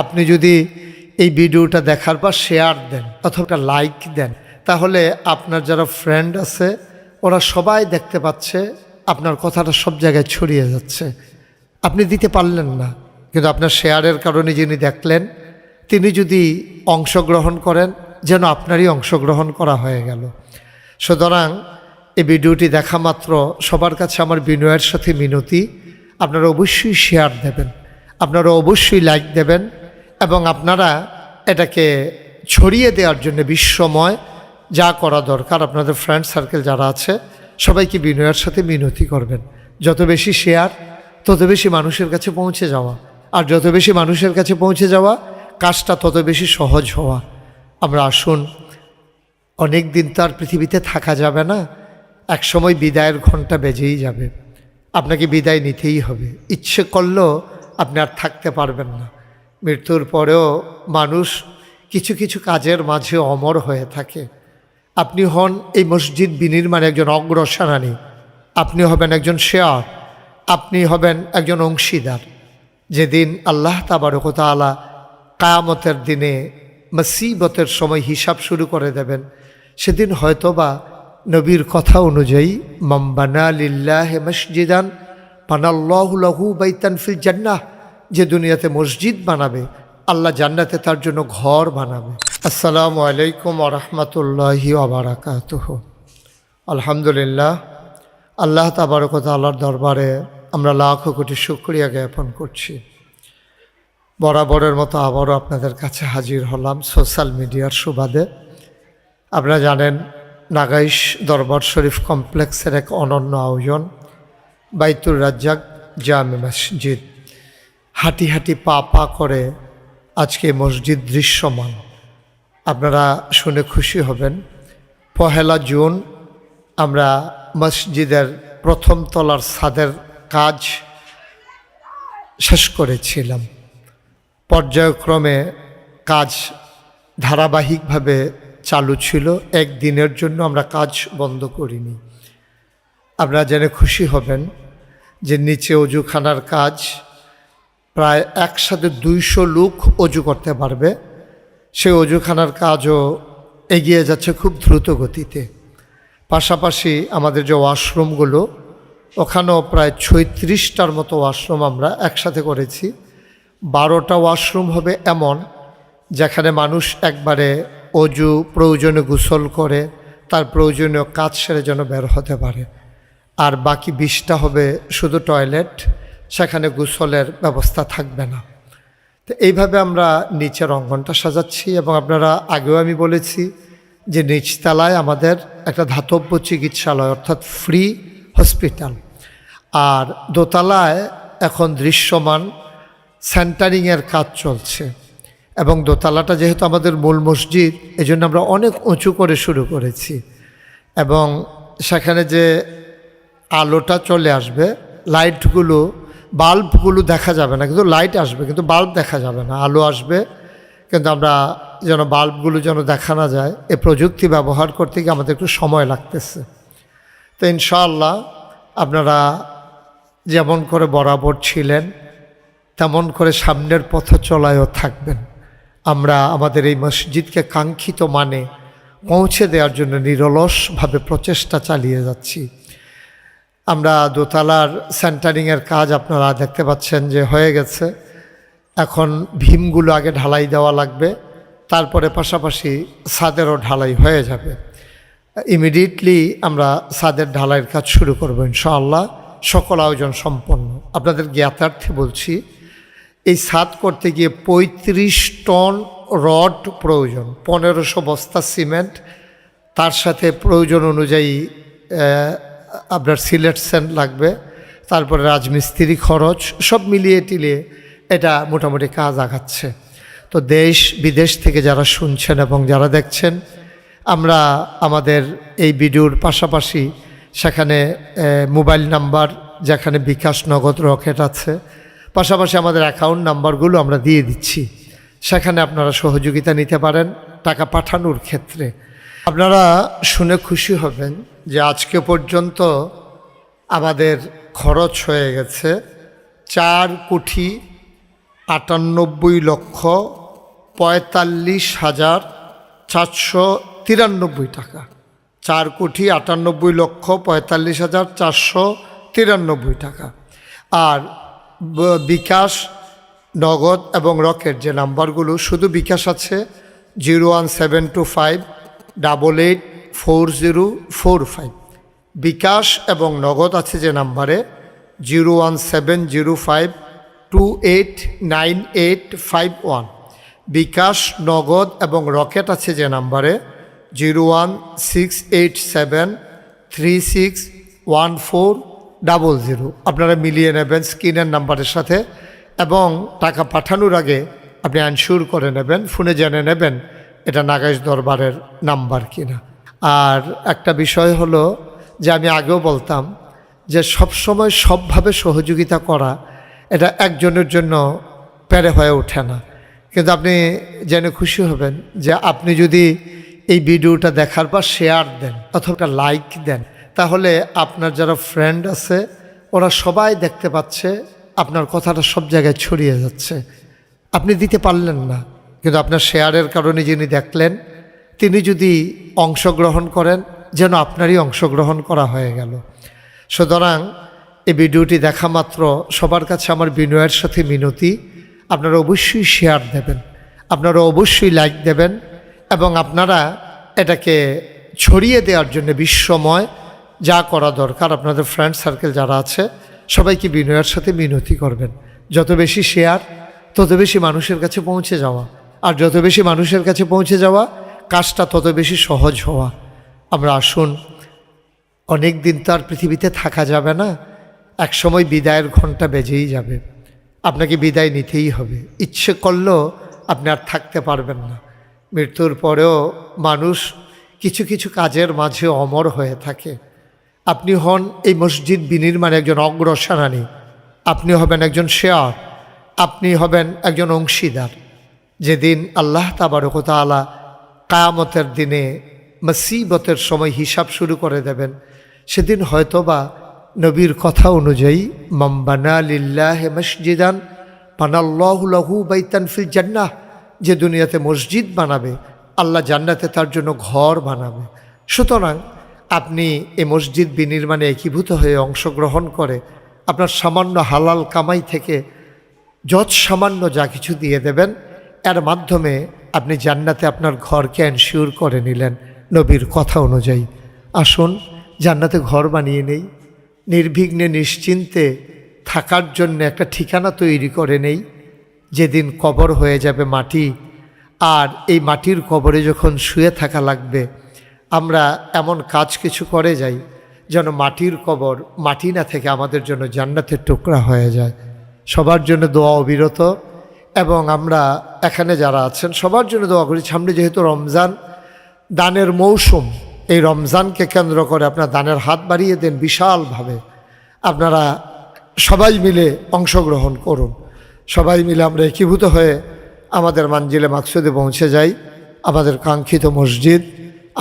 আপনি যদি এই ভিডিওটা দেখার পর শেয়ার দেন অথবা লাইক দেন, তাহলে আপনার যারা ফ্রেন্ড আছে ওরা সবাই দেখতে পাচ্ছে, আপনার কথাটা সব জায়গায় ছড়িয়ে যাচ্ছে। আপনি দিতে পারলেন না, কিন্তু আপনার শেয়ারের কারণে যিনি দেখলেন তিনি যদি অংশগ্রহণ করেন, যেন আপনারই অংশগ্রহণ করা হয়ে গেল। সুতরাং এই ভিডিওটি দেখা মাত্র সবার কাছে আমার বিনয়ের সাথে মিনতি, আপনারা অবশ্যই শেয়ার দেবেন, আপনারা অবশ্যই লাইক দেবেন এবং আপনারা এটাকে ছড়িয়ে দেওয়ার জন্য বিশ্বময় যা করা দরকার আপনাদের ফ্রেন্ড সার্কেল যারা আছে সবাইকে বিনয়ের সাথে মিনতি করবেন। যত বেশি শেয়ার তত বেশি মানুষের কাছে পৌঁছে যাওয়া, আর যত বেশি মানুষের কাছে পৌঁছে যাওয়া কাজটা তত বেশি সহজ হওয়া। আমরা আসুন, অনেক দিন তো আর পৃথিবীতে থাকা যাবে না, একসময় বিদায়ের ঘণ্টা বেজেই যাবে, আপনাকে বিদায় নিতেই হবে। ইচ্ছে করলেও আপনি আর থাকতে পারবেন না। মৃত্যুর পরেও মানুষ কিছু কিছু কাজের মাঝে অমর হয়ে থাকে। আপনি হন এই মসজিদ বিনির্মাণে একজন অগ্রসেনানী, আপনি হবেন একজন শেয়ার, আপনি হবেন একজন অংশীদার। যেদিন আল্লাহ তাবারক ওয়া তাআলা কিয়ামতের দিনে মুসিবতের সময় হিসাব শুরু করে দেবেন, সেদিন হয়তোবা নবীর কথা অনুযায়ী মান বানা লিল্লাহি মসজিদান বানাল্লাহু লাহু বাইতান ফিল জান্নাহ, যে দুনিয়াতে মসজিদ বানাবে আল্লাহ জান্নাতে তার জন্য ঘর বানাবে। আসসালামু আলাইকুম ওয়া রাহমাতুল্লাহি ওয়া বারাকাতুহু। আলহামদুলিল্লাহ, আল্লাহ তাবারক ওয়া তাআলার দরবারে আমরা লাখ কোটি শুকরিয়া জ্ঞাপন করছি। বরাবরের মতো আবারও আপনাদের কাছে হাজির হলাম সোশ্যাল মিডিয়ার সুবাদে। আপনারা জানেন নাগাইশ দরবার শরীফ কমপ্লেক্সের এক অনন্য আয়োজন বাইতুর রাজ্জাক জামে মসজিদ। হাঁটি হাঁটি পা পা করে আজকে মসজিদ দৃশ্যমান। আপনারা শুনে খুশি হবেন, 1 জুন আমরা মসজিদের প্রথম তলার ছাদের কাজ শেষ করেছিলাম। পর্যায়ক্রমে কাজ ধারাবাহিকভাবে চালু ছিল, একদিনের জন্য আমরা কাজ বন্ধ করিনি। আপনারা জেনে খুশি হবেন যে নিচে অজুখানার কাজ প্রায় একসাথে 200 লোক অজু করতে পারবে, সেই অজুখানার কাজও এগিয়ে যাচ্ছে খুব দ্রুত গতিতে। পাশাপাশি আমাদের যে ওয়াশরুমগুলো, ওখানেও প্রায় 36টার মতো ওয়াশরুম আমরা একসাথে করেছি। 12টা ওয়াশরুম হবে এমন যেখানে মানুষ একবারে অজু প্রয়োজনে গোসল করে তার প্রয়োজনীয় কাজ সেরে যেন বের হতে পারে, আর বাকি 20টা হবে শুধু টয়লেট, সেখানে গোসলের ব্যবস্থা থাকবে না। তো এইভাবে আমরা নিচের অঙ্গনটা সাজাচ্ছি এবং আপনারা আগেও আমি বলেছি যে নিচতলায় আমাদের একটা ধাতব্য চিকিৎসালয় অর্থাৎ ফ্রি হসপিটাল, আর দোতলায় এখন দৃশ্যমান সেন্টারিংয়ের কাজ চলছে। এবং দোতলাটা যেহেতু আমাদের মূল মসজিদ, এজন্য আমরা অনেক উঁচু করে শুরু করেছি এবং সেখানে যে আলোটা চলে আসবে, লাইটগুলো বাল্বগুলো দেখা যাবে না, কিন্তু লাইট আসবে, কিন্তু বাল্ব দেখা যাবে না। আলো আসবে কিন্তু আমরা যেন বাল্বগুলো যেন দেখা না যায়, এই প্রযুক্তি ব্যবহার করতে গিয়ে আমাদের একটু সময় লাগতেছে। তো ইনশাআল্লাহ আপনারা যেমন করে বরাবর ছিলেন তেমন করে সামনের পথ চলায়ও থাকবেন। আমরা আমাদের এই মসজিদকে কাঙ্ক্ষিত মানে পৌঁছে দেওয়ার জন্য নিরলসভাবে প্রচেষ্টা চালিয়ে যাচ্ছি। আমরা দোতলার সেন্টারিংয়ের কাজ আপনারা দেখতে পাচ্ছেন যে হয়ে গেছে। এখন ভীমগুলো আগে ঢালাই দেওয়া লাগবে, তারপরে পাশাপাশি ছাদেরও ঢালাই হয়ে যাবে। ইমিডিয়েটলি আমরা ছাদের ঢালাইয়ের কাজ শুরু করব ইনশাআল্লাহ। সকল আয়োজন সম্পন্ন। আপনাদের জ্ঞাতার্থে বলছি, এই ছাদ করতে গিয়ে 35 টন রড প্রয়োজন, 1500 বস্তা সিমেন্ট, তার সাথে প্রয়োজন অনুযায়ী আপনার সিলেট সেন্ট লাগবে, তারপরে রাজমিস্ত্রি খরচ, সব মিলিয়ে টিলিয়ে এটা মোটামুটি কাজ আগাচ্ছে। তো দেশ বিদেশ থেকে যারা শুনছেন এবং যারা দেখছেন, আমরা আমাদের এই ভিডিওর পাশাপাশি সেখানে মোবাইল নাম্বার, যেখানে বিকাশ, নগদ, রকেট আছে, পাশাপাশি আমাদের অ্যাকাউন্ট নাম্বারগুলো আমরা দিয়ে দিচ্ছি। সেখানে আপনারা সহযোগিতা নিতে পারেন টাকা পাঠানোর ক্ষেত্রে। আপনারা শুনে খুশি হবেন যে আজকে পর্যন্ত আমাদের খরচ হয়ে গেছে 4 4,98,493 টাকা। 4,98,493 টাকা। আর বিকাশ, নগদ এবং রকেট যে নাম্বারগুলো, শুধু বিকাশ আছে 01725884045। বিকাশ এবং নগদ আছে যে নাম্বারে 01705289851। বিকাশ, নগদ এবং রকেট আছে যে নাম্বারে 01687361400। আপনারা মিলিয়ে নেবেন স্ক্রিনের নাম্বারের সাথে, এবং টাকা পাঠানোর আগে আপনি আনশিওর করে নেবেন, ফোনে জেনে নেবেন এটা নাগাইশ দরবারের নাম্বার কিনা। আর একটা বিষয় হলো যে আমি আগেও বলতাম যে সবসময় সবভাবে সহযোগিতা করা এটা একজনের জন্য পেরে হয়ে ওঠে না। কিন্তু আপনি জেনে খুশি হবেন যে আপনি যদি এই ভিডিওটা দেখার পর শেয়ার দেন অথবা লাইক দেন, তাহলে আপনার যারা ফ্রেন্ড আছে ওরা সবাই দেখতে পাচ্ছে, আপনার কথাটা সব জায়গায় ছড়িয়ে যাচ্ছে। আপনি দিতে পারলেন না, কিন্তু আপনার শেয়ারের কারণে যিনি দেখলেন তিনি যদি অংশগ্রহণ করেন, যেন আপনারই অংশগ্রহণ করা হয়ে গেল। সুতরাং এই ভিডিওটি দেখা মাত্র সবার কাছে আমার বিনয়ের সাথে মিনতি, আপনারা অবশ্যই শেয়ার দেবেন, আপনারা অবশ্যই লাইক দেবেন, এবং আপনারা এটাকে ছড়িয়ে দেওয়ার জন্য বিশ্বময় যা করা দরকার আপনাদের ফ্রেন্ড সার্কেল যারা আছে সবাইকে বিনয়ের সাথে মিনতি করবেন। যত বেশি শেয়ার তত বেশি মানুষের কাছে পৌঁছে যাওয়া, আর যত বেশি মানুষের কাছে পৌঁছে যাওয়া কাজটা তত বেশি সহজ হওয়া। আমরা আসুন, অনেক দিন তো আর পৃথিবীতে থাকা যাবে না, এক সময় বিদায়ের ঘন্টা বেজেই যাবে, আপনাকে বিদায় নিতেই হবে। ইচ্ছে করলেও আপনি আর থাকতে পারবেন না। মৃত্যুর পরেও মানুষ কিছু কিছু কাজের মাঝে অমর হয়ে থাকে। আপনি হন এই মসজিদ বিনির্মাণে একজন অগ্রসেনানী, আপনি হবেন একজন শেয়ার, আপনি হবেন একজন অংশীদার। যেদিন আল্লাহ তাবারক ওয়া তাআলা কিয়ামতের দিনে মুসিবতের সময় হিসাব শুরু করে দেবেন, সেদিন হয়তোবা নবীর কথা অনুযায়ী মান বানা লিল্লাহি মসজিদান বানাল্লাহু লাহু বাইতান ফিল জান্নাহ, যে দুনিয়াতে মসজিদ বানাবে আল্লাহ জান্নাতে তার জন্য ঘর বানাবে। সুতরাং আপনি এই মসজিদ বিনির্মাণে একীভূত হয়ে অংশগ্রহণ করে আপনার সামান্য হালাল কামাই থেকে যত সামান্য যা কিছু দিয়ে দেবেন, এর মাধ্যমে আপনি জান্নাতে আপনার ঘরকে এনশিওর করে নিলেন নবীর কথা অনুযায়ী। আসুন জান্নাতে ঘর বানিয়ে নেই, নির্বিঘ্নে নিশ্চিন্তে থাকার জন্য একটা ঠিকানা তৈরি করে নেই। যেদিন কবর হয়ে যাবে মাটি, আর এই মাটির কবরে যখন শুয়ে থাকা লাগবে, আমরা এমন কাজ কিছু করে যাই যেন মাটির কবর মাটি না থেকে আমাদের জন্য জান্নাতের টুকরা হয়ে যায়। সবার জন্য দোয়া অবিরত, এবং আমরা এখানে যারা আছেন সবার জন্য দোয়া করি। সামনে যেহেতু রমজান, দানের মৌসুম, এই রমজানকে কেন্দ্র করে আপনার দানের হাত বাড়িয়ে দেন বিশালভাবে। আপনারা সবাই মিলে অংশগ্রহণ করুন, সবাই মিলে আমরা একীভূত হয়ে আমাদের মানজিলে মাকসুদে পৌঁছে যাই। আমাদের কাঙ্ক্ষিত মসজিদ,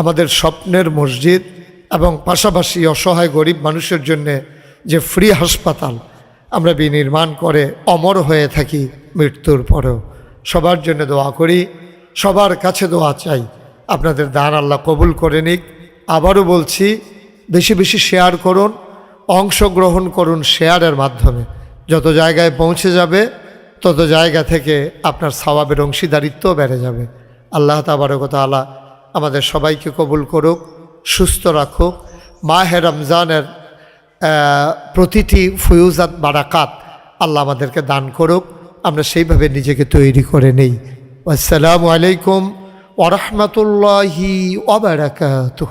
আমাদের স্বপ্নের মসজিদ, এবং পাশাপাশি অসহায় গরিব মানুষের জন্যে যে ফ্রি হাসপাতাল আমরা বিনির্মাণ করে অমর হয়ে থাকি মৃত্যুর পরেও। সবার জন্য দোয়া করি, সবার কাছে দোয়া চাই, আপনাদের দান আল্লাহ কবুল করে নিক। আবারও বলছি, বেশি বেশি শেয়ার করুন, অংশগ্রহণ করুন শেয়ারের মাধ্যমে। যত জায়গায় পৌঁছে যাবে তত জায়গা থেকে আপনার সওয়াবের অংশীদারিত্ব বেড়ে যাবে। আল্লাহ তাবারক ওয়া তাআলা আমাদের সবাইকে কবুল করুক, সুস্থ রাখুক। মাহে রমজানের প্রতিটি ফয়ুজাত বারাকাত আল্লাহ আমাদেরকে দান করুক, আমরা সেইভাবে নিজেকে তৈরি করে নেই। আসসালামু আলাইকুম ওয়া রাহমাতুল্লাহি ওয়া বারাকাতুহু।